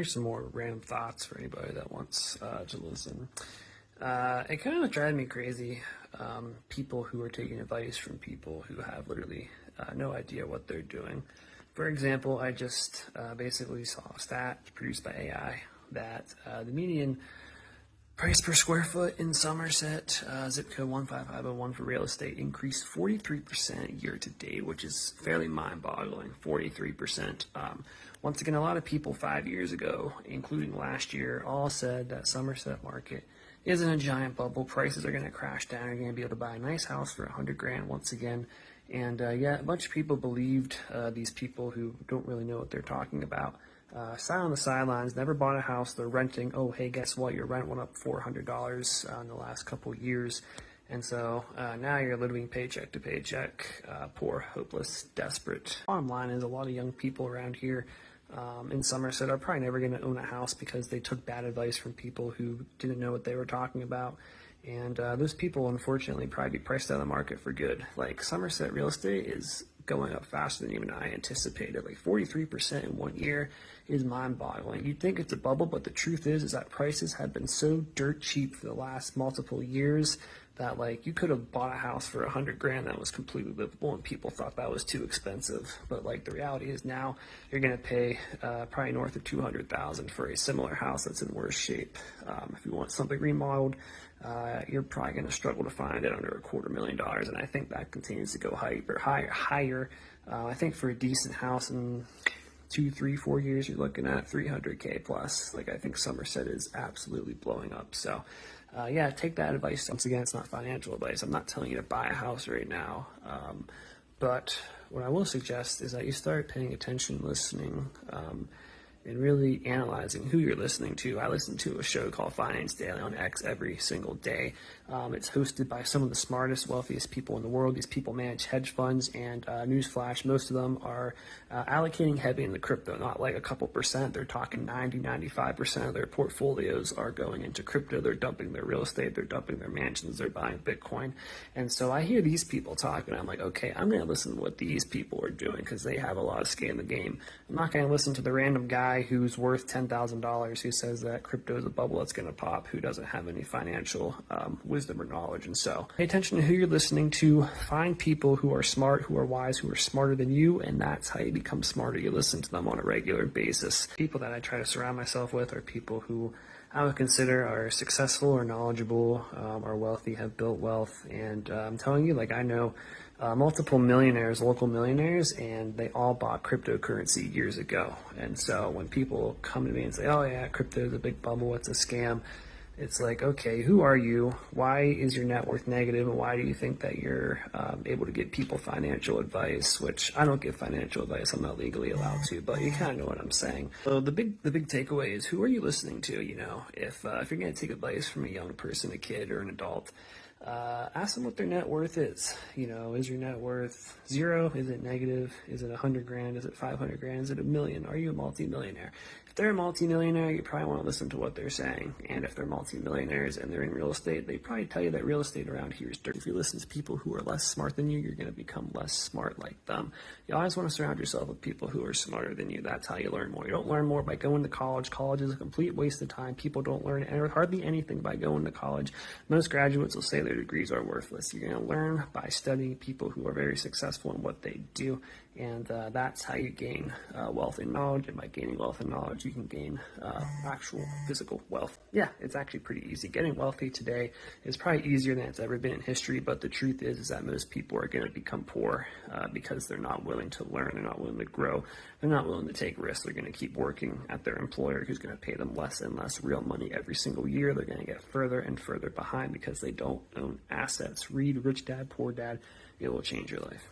Here's some more random thoughts for anybody that wants to listen. It kind of drives me crazy, people who are taking advice from people who have literally no idea what they're doing. For example, I just basically saw a stat produced by AI that the median price per square foot in Somerset, zip code 15501 for real estate, increased 43% year to date, which is fairly mind-boggling. 43%. Once again, a lot of people 5 years ago, including last year, all said that Somerset market isn't a giant bubble. Prices are going to crash down. You're going to be able to buy a nice house for $100,000 once again. And yeah, a bunch of people believed these people who don't really know what they're talking about. Sat on the sidelines, never bought a house, they're renting. Oh, hey, guess what? Your rent went up $400 in the last couple years. And so now you're living paycheck to paycheck, poor, hopeless, desperate. Bottom line is a lot of young people around here in Somerset are probably never going to own a house because they took bad advice from people who didn't know what they were talking about. And those people, unfortunately, probably be priced out of the market for good. Like, Somerset real estate is going up faster than even I anticipated. Like 43% in 1 year is mind-boggling. You'd think it's a bubble, but the truth is that prices have been so dirt cheap for the last multiple years that, like, you could have bought a house for $100,000 that was completely livable, and people thought that was too expensive. But like, the reality is now you're going to pay probably north of $200,000 for a similar house that's in worse shape. If you want something remodeled, you're probably going to struggle to find it under $250,000, and I think that continues to go higher. I think for a decent house in 2, 3, 4 years, you're looking at $300K plus. Like, I think Somerset is absolutely blowing up. So yeah, take that advice. Once again, it's not financial advice. I'm not telling you to buy a house right now. But what I will suggest is that you start paying attention, listening, and really analyzing who you're listening to. I listen to a show called Finance Daily on X every single day. It's hosted by some of the smartest, wealthiest people in the world. These people manage hedge funds, and newsflash, most of them are allocating heavy into crypto, not like a couple percent. They're talking 95% of their portfolios are going into crypto. They're dumping their real estate, they're dumping their mansions, they're buying Bitcoin. And so I hear these people talk, and I'm like, okay, I'm going to listen to what these people are doing because they have a lot of skin in the game. I'm not going to listen to the random guy who's worth $10,000 who says that crypto is a bubble that's going to pop, who doesn't have any financial wisdom or knowledge. And so pay attention to who you're listening to. Find people who are smart, who are wise, who are smarter than you, and that's how you become smarter. You listen to them on a regular basis. People that I try to surround myself with are people who I would consider are successful or knowledgeable, are wealthy, have built wealth. And I'm telling you, like, I know multiple millionaires, local millionaires, and they all bought cryptocurrency years ago. And so when people come to me and say, oh yeah, crypto is a big bubble, it's a scam, it's like, okay, who are you? Why is your net worth negative? And why do you think that you're able to give people financial advice? Which I don't give financial advice. I'm not legally allowed to, but you kind of know what I'm saying. So the big takeaway is, who are you listening to? You know, if you're going to take advice from a young person, a kid, or an adult, ask them what their net worth is. You know, is your net worth zero? Is it negative? Is it $100,000? Is it $500,000? Is it $1 million? Are you a multimillionaire? If they're a multimillionaire, you probably want to listen to what they're saying. And if they're multimillionaires and they're in real estate, they probably tell you that real estate around here is dirty. If you listen to people who are less smart than you, you're going to become less smart like them. You always want to surround yourself with people who are smarter than you. That's how you learn more. You don't learn more by going to college. College is a complete waste of time. People don't learn hardly anything by going to college. Most graduates will say their degrees are worthless. You're going to learn by studying people who are very successful in what they do. And that's how you gain wealth and knowledge. And by gaining wealth and knowledge, you can gain actual physical wealth. Yeah, it's actually pretty easy. Getting wealthy today is probably easier than it's ever been in history. But the truth is that most people are going to become poor because they're not willing to learn. They're not willing to grow. They're not willing to take risks. They're going to keep working at their employer who's going to pay them less and less real money every single year. They're going to get further and further behind because they don't own assets. Read Rich Dad, Poor Dad. It will change your life.